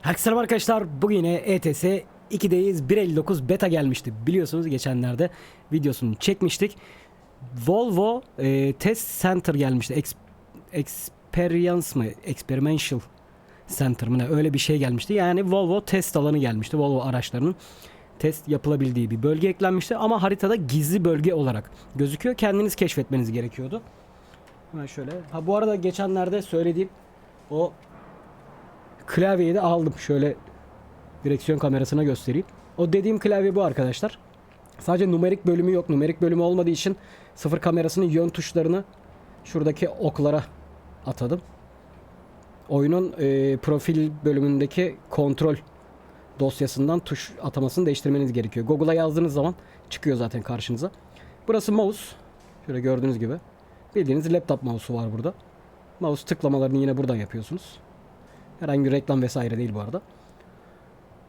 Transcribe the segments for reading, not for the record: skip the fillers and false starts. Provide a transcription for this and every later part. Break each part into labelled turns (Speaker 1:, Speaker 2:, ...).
Speaker 1: Herkese selam arkadaşlar. Bugün yine ETS 2'deyiz. 1.59 beta gelmişti. Biliyorsunuz geçenlerde videosunu çekmiştik. Volvo Test Center gelmişti. Experience mı? Experimental Center mı? Öyle bir şey gelmişti. Yani Volvo test alanı gelmişti. Volvo araçlarının test yapılabildiği bir bölge eklenmişti. Ama haritada gizli bölge olarak gözüküyor. Kendiniz keşfetmeniz gerekiyordu. Hemen şöyle. Ha bu arada geçenlerde söylediğim o klavyeyi de aldım. Şöyle direksiyon kamerasına göstereyim. O dediğim klavye bu arkadaşlar. Sadece numerik bölümü yok. Numerik bölümü olmadığı için sıfır kamerasının yön tuşlarını şuradaki oklara atadım. Oyunun profil bölümündeki kontrol dosyasından tuş atamasını değiştirmeniz gerekiyor. Google'a yazdığınız zaman çıkıyor zaten karşınıza. Burası mouse. Şöyle gördüğünüz gibi. Bildiğiniz laptop mouse'u var burada. Mouse tıklamalarını yine buradan yapıyorsunuz. Herhangi bir reklam vesaire değil bu arada.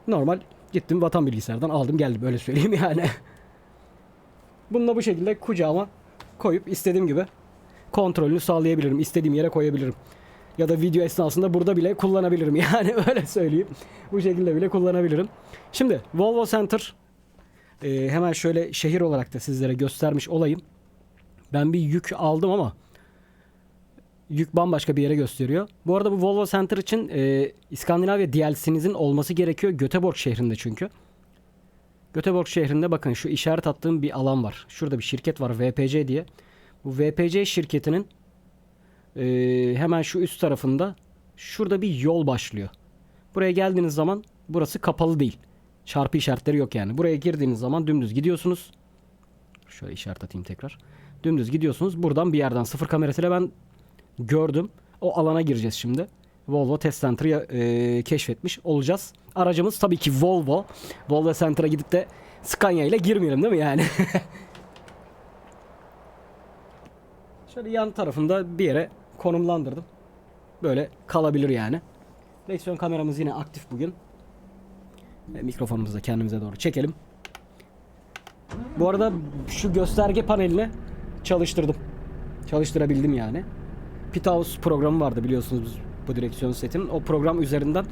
Speaker 1: Normal gittim vatan bilgisayardan aldım geldim öyle söyleyeyim yani. Bununla bu şekilde kucağıma koyup istediğim gibi kontrolünü sağlayabilirim. İstediğim yere koyabilirim. Ya da video esnasında burada bile kullanabilirim yani öyle söyleyeyim. Bu şekilde bile kullanabilirim. Şimdi Volvo Center hemen şöyle şehir olarak da sizlere göstermiş olayım. Ben bir yük aldım ama yük bambaşka bir yere gösteriyor. Bu arada bu Volvo Center için İskandinavya DLC'nizin olması gerekiyor. Göteborg şehrinde çünkü. Göteborg şehrinde bakın şu işaret attığım bir alan var. Şurada bir şirket var VPC diye. Bu VPC şirketinin hemen şu üst tarafında şurada bir yol başlıyor. Buraya geldiğiniz zaman burası kapalı değil. Çarpı işaretleri yok yani. Buraya girdiğiniz zaman dümdüz gidiyorsunuz. Şöyle işaret atayım tekrar. Dümdüz gidiyorsunuz. Buradan bir yerden sıfır kamerasıyla ben gördüm. O alana gireceğiz şimdi. Volvo Test Center'ı keşfetmiş olacağız. Aracımız tabii ki Volvo. Volvo Center'a gidip de Scania ile girmeyelim değil mi yani? Şöyle yan tarafında bir yere konumlandırdım. Böyle kalabilir yani. Direksiyon kameramız yine aktif bugün. Mikrofonumuzu da kendimize doğru çekelim. Bu arada şu gösterge panelini çalıştırdım. Çalıştırabildim yani. Pithouse programı vardı biliyorsunuz bu direksiyon setinin. O program üzerinden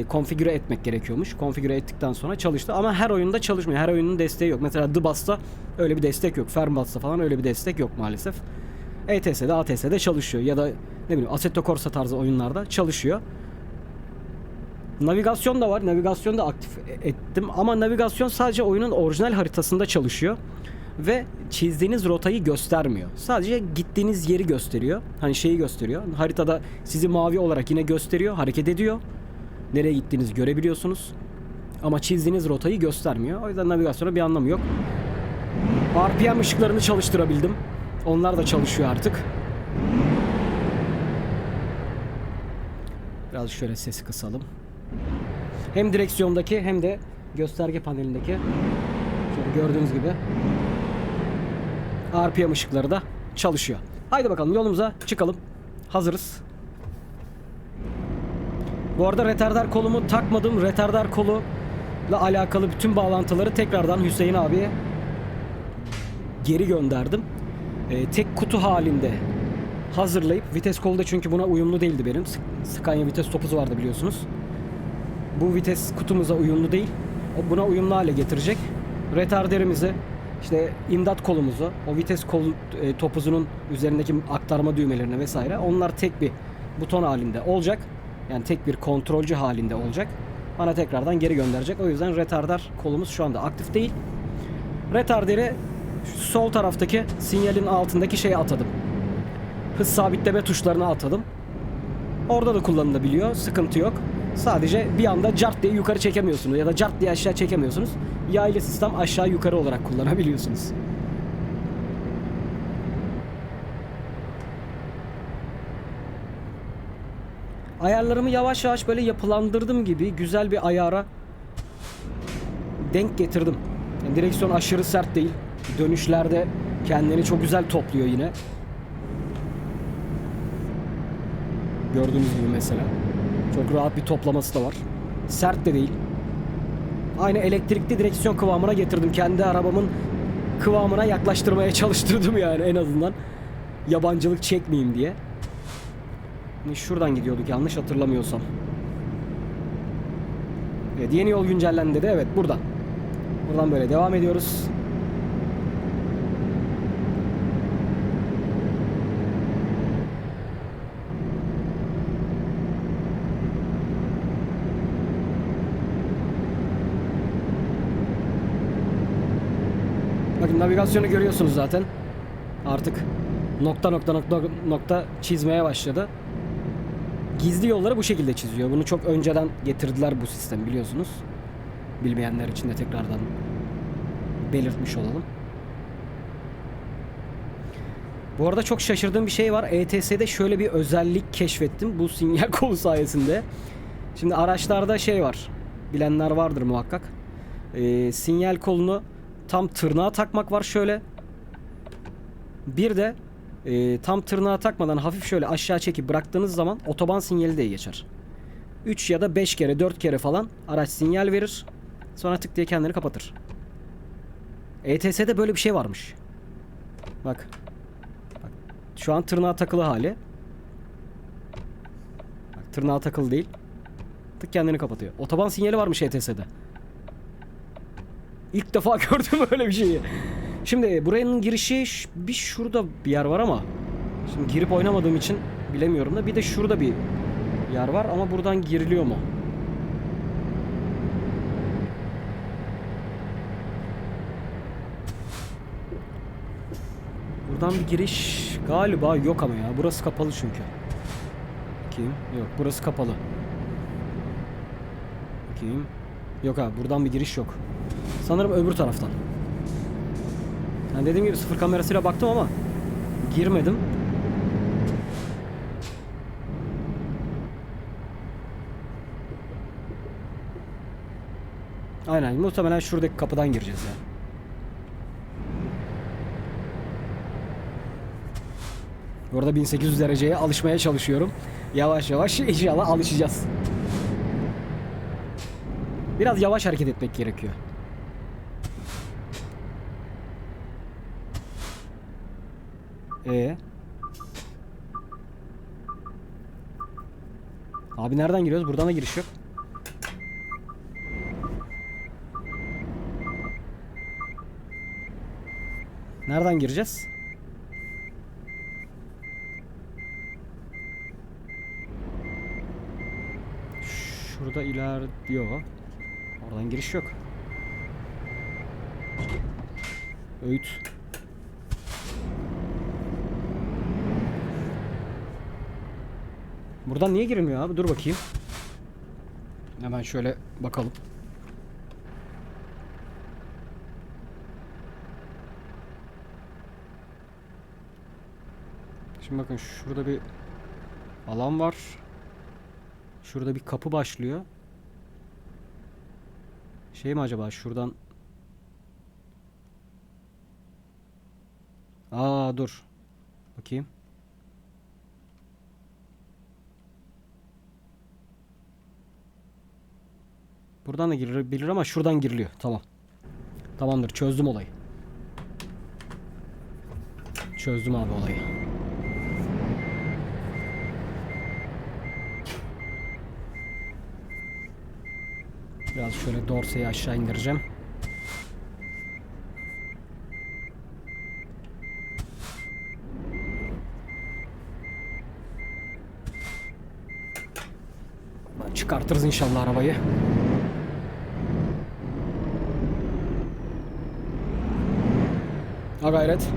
Speaker 1: konfigüre etmek gerekiyormuş. Konfigüre ettikten sonra çalıştı ama her oyunda çalışmıyor. Her oyunun desteği yok. Mesela The-Bus'ta öyle bir destek yok. Fernbus'ta falan öyle bir destek yok maalesef. ETS'de, ATS'de çalışıyor ya da ne bileyim Assetto Corsa tarzı oyunlarda çalışıyor. Navigasyon da var. Navigasyon da aktif ettim ama navigasyon sadece oyunun orijinal haritasında çalışıyor. Ve çizdiğiniz rotayı göstermiyor. Sadece gittiğiniz yeri gösteriyor. Hani şeyi gösteriyor. Haritada sizi mavi olarak yine gösteriyor. Hareket ediyor. Nereye gittiğinizi görebiliyorsunuz. Ama çizdiğiniz rotayı göstermiyor. O yüzden navigasyona bir anlamı yok. RPM ışıklarını çalıştırabildim. Onlar da çalışıyor artık. Biraz şöyle sesi kısalım. Hem direksiyondaki hem de gösterge panelindeki şöyle gördüğünüz gibi RPM ışıkları da çalışıyor. Haydi bakalım yolumuza çıkalım. Hazırız. Bu arada retarder kolumu takmadım. Retarder koluyla alakalı bütün bağlantıları tekrardan Hüseyin abiye geri gönderdim. Tek kutu halinde hazırlayıp vites kolu da çünkü buna uyumlu değildi benim. Scania vites topuzu vardı biliyorsunuz. Bu vites kutumuza uyumlu değil. O buna uyumlu hale getirecek. Retarderimizi İşte imdat kolumuzu, o vites topuzunun üzerindeki aktarma düğmelerini vesaire onlar tek bir buton halinde olacak. Yani tek bir kontrolcü halinde olacak. Bana tekrardan geri gönderecek. O yüzden retarder kolumuz şu anda aktif değil. Retarderi sol taraftaki sinyalin altındaki şeye atadım. Hız sabitleme tuşlarına atadım. Orada da kullanılabiliyor. Sıkıntı yok. Sadece bir anda cart diye yukarı çekemiyorsunuz ya da cart diye aşağı çekemiyorsunuz. Yaylı sistem aşağı yukarı olarak kullanabiliyorsunuz. Ayarlarımı yavaş yavaş böyle yapılandırdım gibi güzel bir ayara denk getirdim. Yani direksiyon aşırı sert değil. Dönüşlerde kendini çok güzel topluyor yine. Gördüğünüz gibi mesela. Çok rahat bir toplaması da var. Sert de değil. Aynı elektrikli direksiyon kıvamına getirdim. Kendi arabamın kıvamına yaklaştırmaya çalıştırdım yani en azından. Yabancılık çekmeyeyim diye. Şuradan gidiyorduk yanlış hatırlamıyorsam. Evet, yeni yol güncellendi dedi. Evet, buradan. Buradan böyle devam ediyoruz. Bakın navigasyonu görüyorsunuz zaten. Artık nokta çizmeye başladı. Gizli yolları bu şekilde çiziyor. Bunu çok önceden getirdiler bu sistemi, biliyorsunuz. Bilmeyenler için de tekrardan belirtmiş olalım. Bu arada çok şaşırdığım bir şey var. ETS'de şöyle bir özellik keşfettim bu sinyal kolu sayesinde. Şimdi araçlarda şey var. Bilenler vardır muhakkak. Sinyal kolunu tam tırnağa takmak var şöyle. Bir de tam tırnağa takmadan hafif şöyle aşağı çekip bıraktığınız zaman otoban sinyali diye geçer. 3 ya da 5 kere 4 kere falan araç sinyal verir. Sonra tık diye kendini kapatır. ETS'de böyle bir şey varmış. Bak. Bak. Şu an tırnağa takılı hali. Bak, tırnağa takılı değil. Tık kendini kapatıyor. Otoban sinyali varmış ETS'de. İlk defa gördüm öyle bir şeyi. Şimdi buranın girişi bir şurada bir yer var ama şimdi girip oynamadığım için bilemiyorum da bir de şurada bir yer var ama buradan giriliyor mu? Buradan bir giriş galiba yok ama ya. Burası kapalı çünkü. Bakayım. Yok, burası kapalı. Bakayım. Yok abi, buradan bir giriş yok. Sanırım öbür taraftan. Yani dediğim gibi sıfır kamerasıyla baktım ama girmedim. Aynen, muhtemelen şuradaki kapıdan gireceğiz ya. Bu arada 1800 dereceye alışmaya çalışıyorum. Yavaş yavaş inşallah alışacağız. Biraz yavaş hareket etmek gerekiyor. Abi nereden giriyoruz? Buradan da giriş yok. Nereden gireceğiz? Şurada ilerliyor. Oradan giriş yok. Öğüt. Buradan niye girilmiyor abi? Dur bakayım. Hemen şöyle bakalım. Şimdi bakın şurada bir alan var. Şurada bir kapı başlıyor. Şey mi acaba şuradan? Aa dur. Bakayım. Buradan da girilebilir ama şuradan giriliyor. Tamam. Tamamdır. Çözdüm olayı. Çözdüm abi olayı. Biraz şöyle dorseyi aşağı indireceğim. Çıkartırız inşallah arabayı. Ha gayret.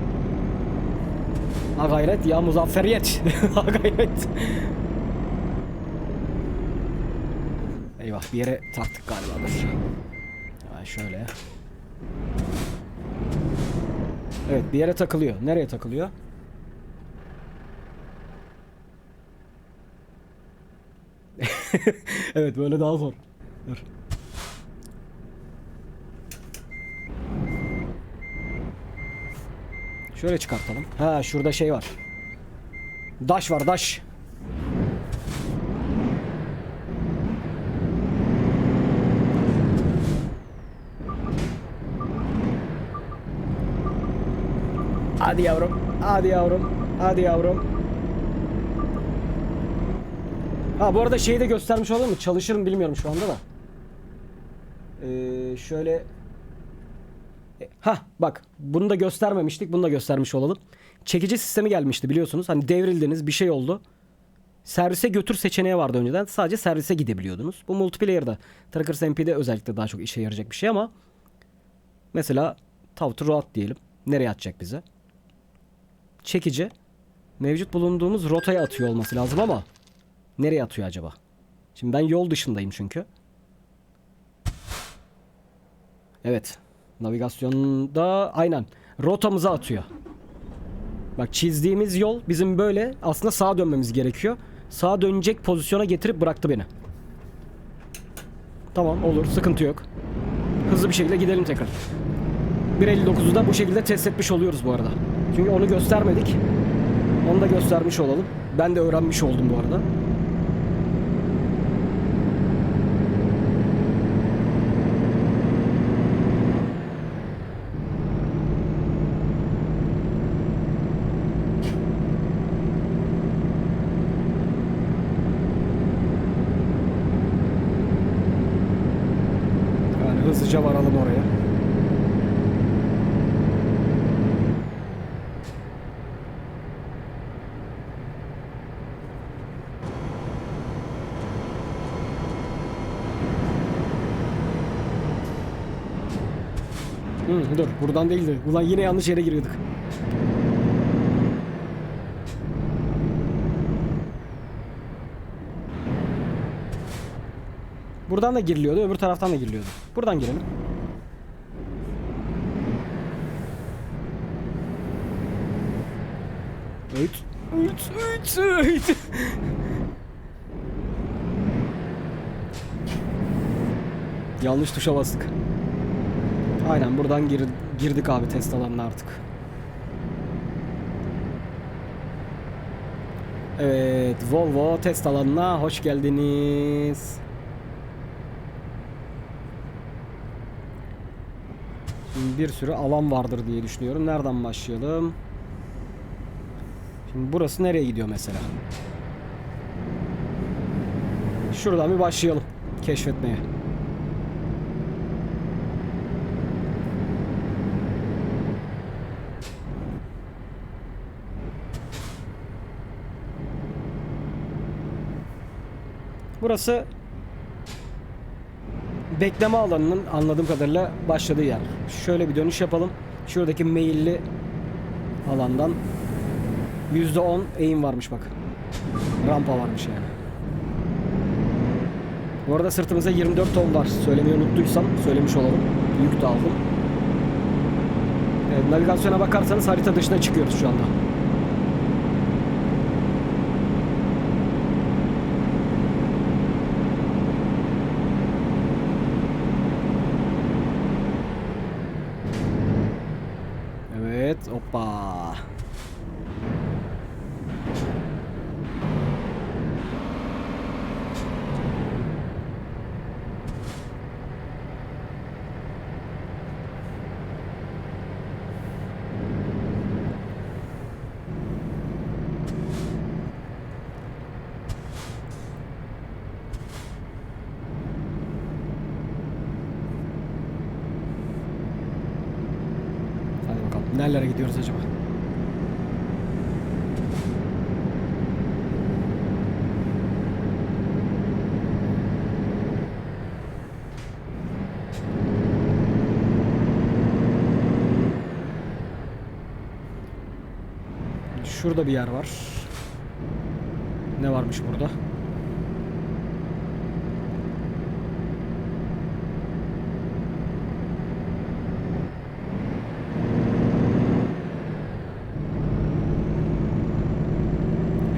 Speaker 1: Ha gayret ya muzafferiyet. Ha gayret. Eyvah, bir yere taktık galiba. Dur. Ha şöyle. Evet, bir yere takılıyor. Nereye takılıyor? Evet, böyle daha zor. Dur. Şöyle çıkartalım. Ha şurada şey var. Daş var, daş. Hadi yavrum. Hadi yavrum. Hadi yavrum. Ha bu arada şeyi de göstermiş olur mu? Çalışır mı bilmiyorum şu anda da. Şöyle bak bunu da göstermemiştik. Bunu da göstermiş olalım. Çekici sistemi gelmişti biliyorsunuz. Hani devrildiniz bir şey oldu. Servise götür seçeneği vardı önceden. Sadece servise gidebiliyordunuz. Bu multiplayer'da Trackers MP'de özellikle daha çok işe yarayacak bir şey ama mesela Tow to Road diyelim. Nereye atacak bize? Çekici mevcut bulunduğumuz rotaya atıyor olması lazım ama nereye atıyor acaba? Şimdi ben yol dışındayım çünkü. Evet. Navigasyonda aynen rotamıza atıyor. Bak çizdiğimiz yol bizim böyle aslında sağa dönmemiz gerekiyor. Sağa dönecek pozisyona getirip bıraktı beni. Tamam olur sıkıntı yok. Hızlı bir şekilde gidelim tekrar. 1.59'u da bu şekilde test etmiş oluyoruz bu arada. Çünkü onu göstermedik. Onu da göstermiş olalım. Ben de öğrenmiş oldum bu arada. Yani hızlıca varalım oraya. Dur buradan değildi. Ulan yine yanlış yere giriyorduk. Buradan da giriliyordu, öbür taraftan da giriliyordu. Buradan girelim. Öğüt. Yanlış tuşa bastık. Aynen buradan girdik abi test alanına artık. Evet, Volvo test alanına hoş geldiniz. Şimdi bir sürü alan vardır diye düşünüyorum. Nereden başlayalım? Şimdi burası nereye gidiyor mesela? Şuradan bir başlayalım keşfetmeye. Burası bekleme alanının anladığım kadarıyla başladığı yer. Şöyle bir dönüş yapalım. Şuradaki meyilli alandan %10 eğim varmış bak. Rampa varmış yani. Bu arada sırtımıza 24 ton var. Söylemeyi unuttuysam söylemiş olalım. Yük de aldım. Evet, navigasyona bakarsanız harita dışına çıkıyoruz şu anda. Evet, hoppa. Hadi bakalım. Nerelere gidiyoruz acaba? Şurada bir yer var. Ne varmış burada?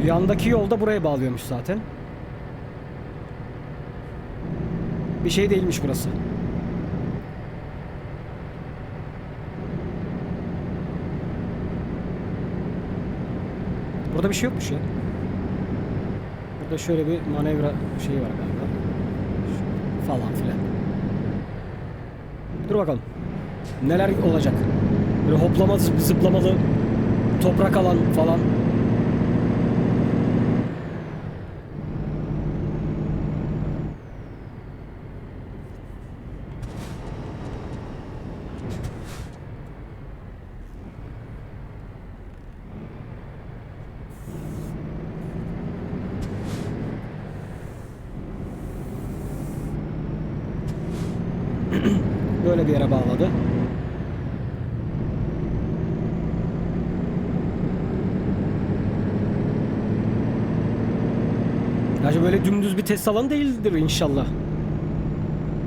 Speaker 1: Yandaki yol da buraya bağlıyormuş zaten. Bir şey değilmiş burası. Burada bir şey yokmuş ya. Burada şöyle bir manevra şeyi var galiba. Falan filan. Dur bakalım. Neler olacak? Böyle hoplama zıplamalı toprak alan falan. Böyle bir yere bağladı. Gerçi böyle dümdüz bir test alanı değildir inşallah.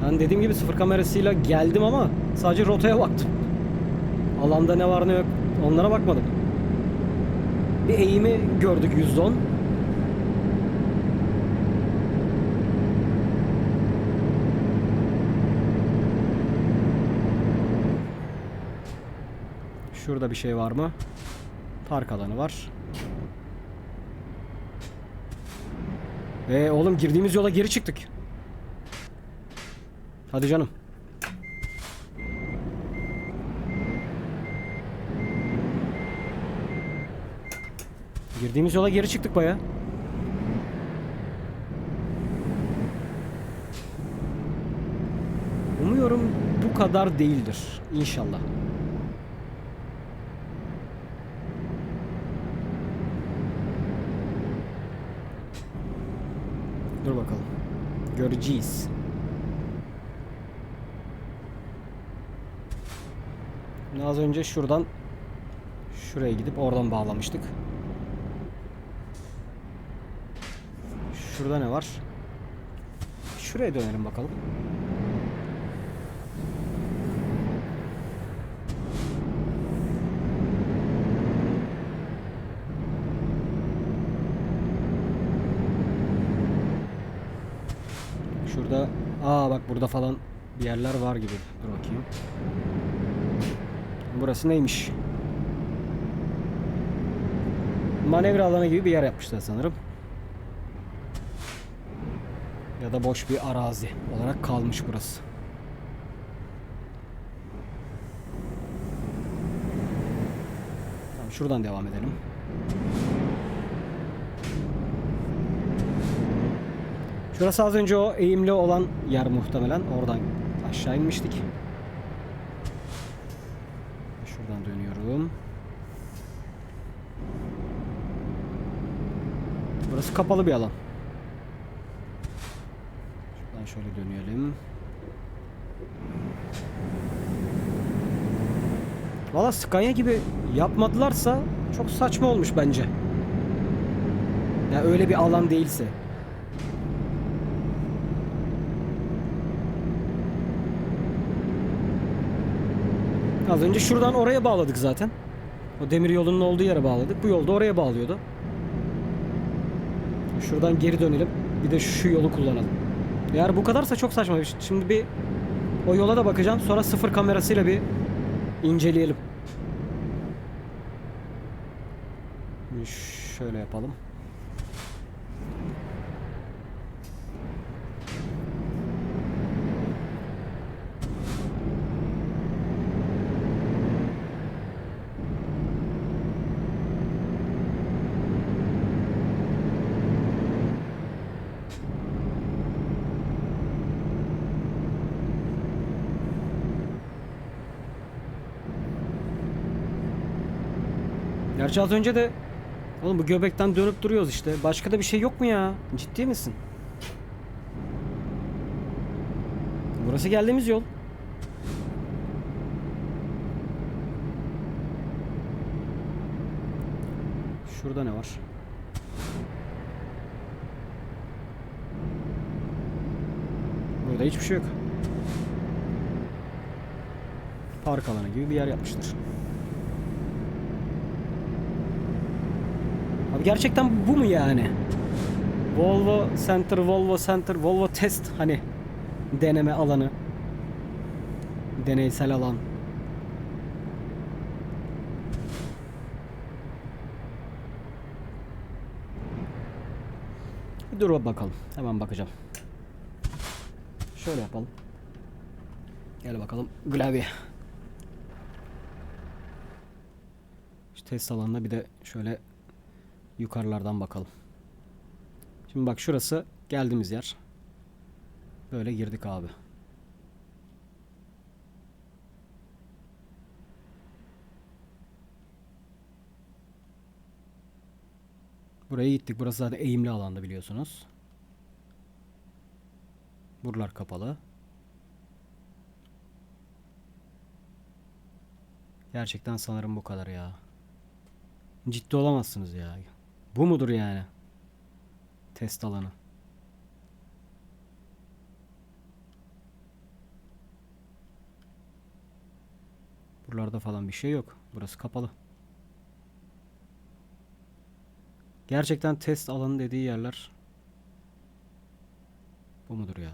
Speaker 1: Ben dediğim gibi sıfır kamerasıyla geldim ama sadece rotaya baktım. Alanda ne var ne yok onlara bakmadım. Bir eğimi gördük %10. Şurada bir şey var mı? Park alanı var. Oğlum girdiğimiz yola geri çıktık. Hadi canım. Girdiğimiz yola geri çıktık baya. Umuyorum bu kadar değildir. İnşallah. Dur bakalım. Göreceğiz. Az önce şuradan şuraya gidip oradan bağlamıştık. Şurada ne var? Şuraya dönelim bakalım. Şurada bak burada falan bir yerler var gibi. Dur bakayım. Burası neymiş? Manevra alanı gibi bir yer yapmışlar sanırım. Ya da boş bir arazi olarak kalmış burası. Tamam, şuradan devam edelim. Şurası az önce o eğimli olan yer muhtemelen. Oradan aşağı inmiştik. Şuradan dönüyorum. Burası kapalı bir alan. Şuradan şöyle dönelim. Valla Scania gibi yapmadılarsa çok saçma olmuş bence. Ya öyle bir alan değilse. Az önce şuradan oraya bağladık zaten. O demir yolunun olduğu yere bağladık. Bu yolda oraya bağlıyordu. Şuradan geri dönelim. Bir de şu yolu kullanalım. Eğer bu kadarsa çok saçma. Şimdi bir o yola da bakacağım. Sonra sıfır kamerasıyla bir inceleyelim. Şöyle yapalım. Gerçi az önce de oğlum bu göbekten dönüp duruyoruz işte. Başka da bir şey yok mu ya? Ciddi misin? Burası geldiğimiz yol. Şurada ne var? Burada hiçbir şey yok. Park alanı gibi bir yer yapmışlar. Abi gerçekten bu mu yani? Volvo Center, Volvo Center, Volvo Test hani deneme alanı. Deneysel alan. Bir dur bakalım. Hemen bakacağım. Şöyle yapalım. Gel bakalım klavye. Şu test alanına bir de şöyle yukarılardan bakalım. Şimdi bak şurası geldiğimiz yer. Böyle girdik abi. Buraya gittik. Burası zaten eğimli alanda biliyorsunuz. Buralar kapalı. Gerçekten sanırım bu kadar ya. Ciddi olamazsınız ya. Bu mudur yani? Test alanı. Buralarda falan bir şey yok. Burası kapalı. Gerçekten test alanı dediği yerler bu mudur ya?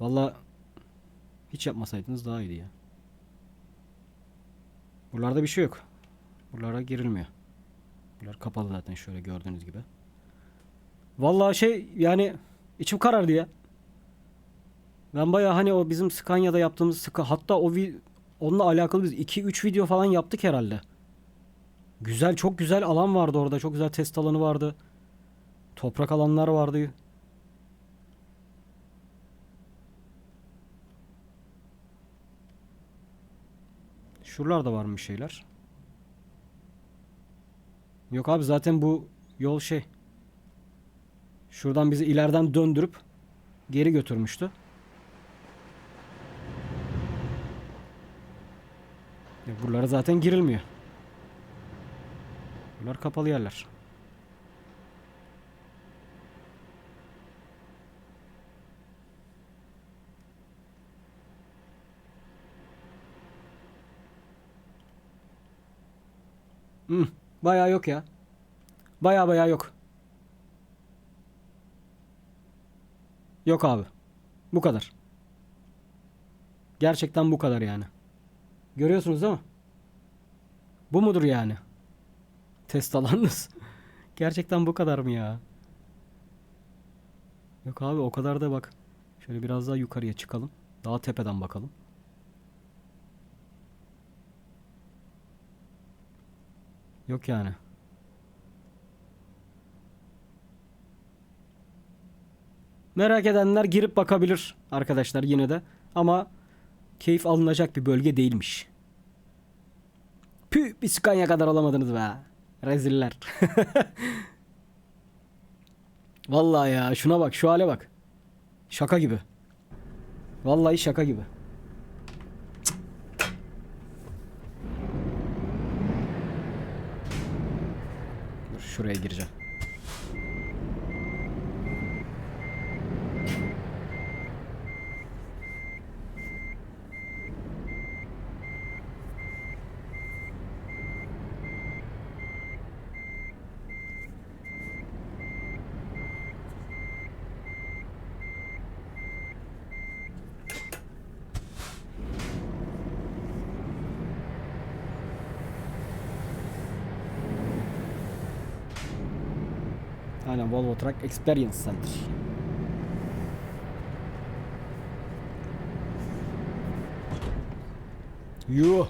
Speaker 1: Valla hiç yapmasaydınız daha iyiydi ya. Buralarda bir şey yok. Buralara girilmiyor. Buralar kapalı zaten şöyle gördüğünüz gibi. Vallahi yani içim karardı ya. Ben bayağı hani o bizim Scania'da yaptığımız hatta onunla alakalı biz 2-3 video falan yaptık herhalde. Güzel, çok güzel alan vardı orada. Çok güzel test alanı vardı. Toprak alanlar vardı. Şuralarda var mı şeyler? Yok abi, zaten bu yol şuradan bizi ileriden döndürüp geri götürmüştü. Buralara zaten girilmiyor. Bunlar kapalı yerler. Hmm, bayağı yok ya. Bayağı yok. Yok abi. Bu kadar. Gerçekten bu kadar yani. Görüyorsunuz değil mi? Bu mudur yani? Test alanınız. Gerçekten bu kadar mı ya? Yok abi, o kadar da bak. Şöyle biraz daha yukarıya çıkalım. Daha tepeden bakalım. Yok yani. Merak edenler girip bakabilir arkadaşlar yine de. Ama keyif alınacak bir bölge değilmiş. Püh, bir Scania kadar olamadınız be. Reziller. Vallahi ya, şuna bak, şu hale bak. Şaka gibi. Vallahi şaka gibi. Dur, şuraya gireceğim. Aynen, Volvo Truck Experience Center. Yuh.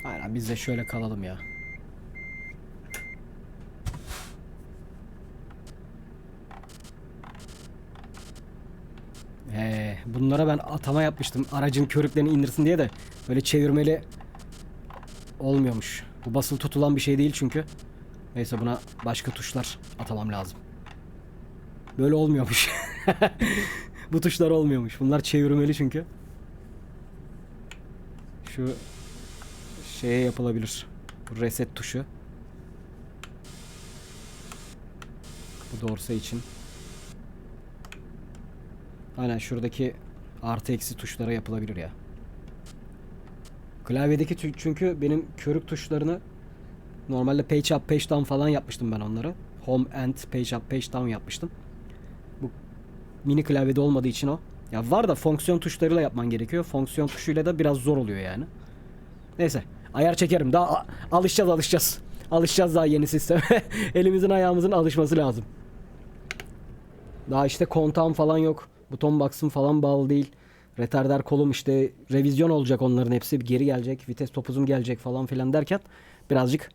Speaker 1: Aynen, biz de şöyle kalalım ya. Bunlara ben atama yapmıştım. Aracın körüklerini indirsin diye de böyle çevirmeli olmuyormuş. Bu basılı tutulan bir şey değil çünkü. Neyse, buna başka tuşlar atamam lazım. Böyle olmuyormuş. Bu tuşlar olmuyormuş. Bunlar çevirmeli çünkü. Şu şeye yapılabilir. Bu reset tuşu. Bu dorsa için. Aynen, şuradaki artı eksi tuşlara yapılabilir ya. Klavyedeki çünkü benim körük tuşlarını normalde page up page down falan yapmıştım ben onları. Home and Page Up, Page Down yapmıştım. Bu mini klavyede olmadığı için o. Ya var da fonksiyon tuşlarıyla yapman gerekiyor. Fonksiyon tuşuyla da biraz zor oluyor yani. Neyse. Ayar çekerim. Daha alışacağız. Alışacağız daha yeni sisteme. Elimizin ayağımızın alışması lazım. Daha işte kontağım falan yok. Buton box'ım falan bağlı değil. Retarder kolum işte revizyon olacak, onların hepsi geri gelecek. Vites topuzum gelecek falan filan derken birazcık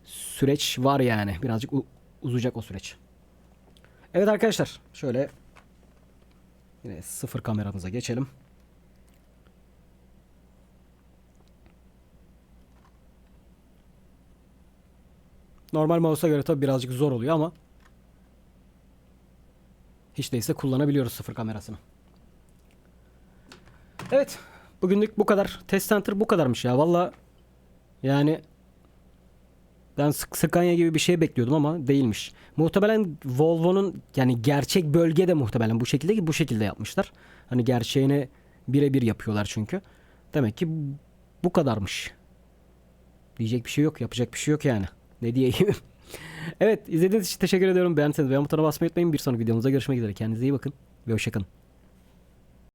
Speaker 1: süreç var yani. Birazcık uzayacak o süreç. Evet arkadaşlar, şöyle yine sıfır kameramıza geçelim. Normal mouse'a göre tabi birazcık zor oluyor ama hiç değilse kullanabiliyoruz sıfır kamerasını. Evet, bugünlük bu kadar. Test Center bu kadarmış ya. Valla yani ben Scania gibi bir şey bekliyordum ama değilmiş. Muhtemelen Volvo'nun yani gerçek bölge de muhtemelen bu şekilde ki bu şekilde yapmışlar. Hani gerçeğine birebir yapıyorlar çünkü. Demek ki bu kadarmış. Diyecek bir şey yok, yapacak bir şey yok yani. Ne diyeyim? Evet, izlediğiniz için teşekkür ediyorum. Beğendiyseniz beğen butonuna basmayı unutmayın. Bir sonraki videomuzda görüşmek üzere. Kendinize iyi bakın ve hoşça kalın.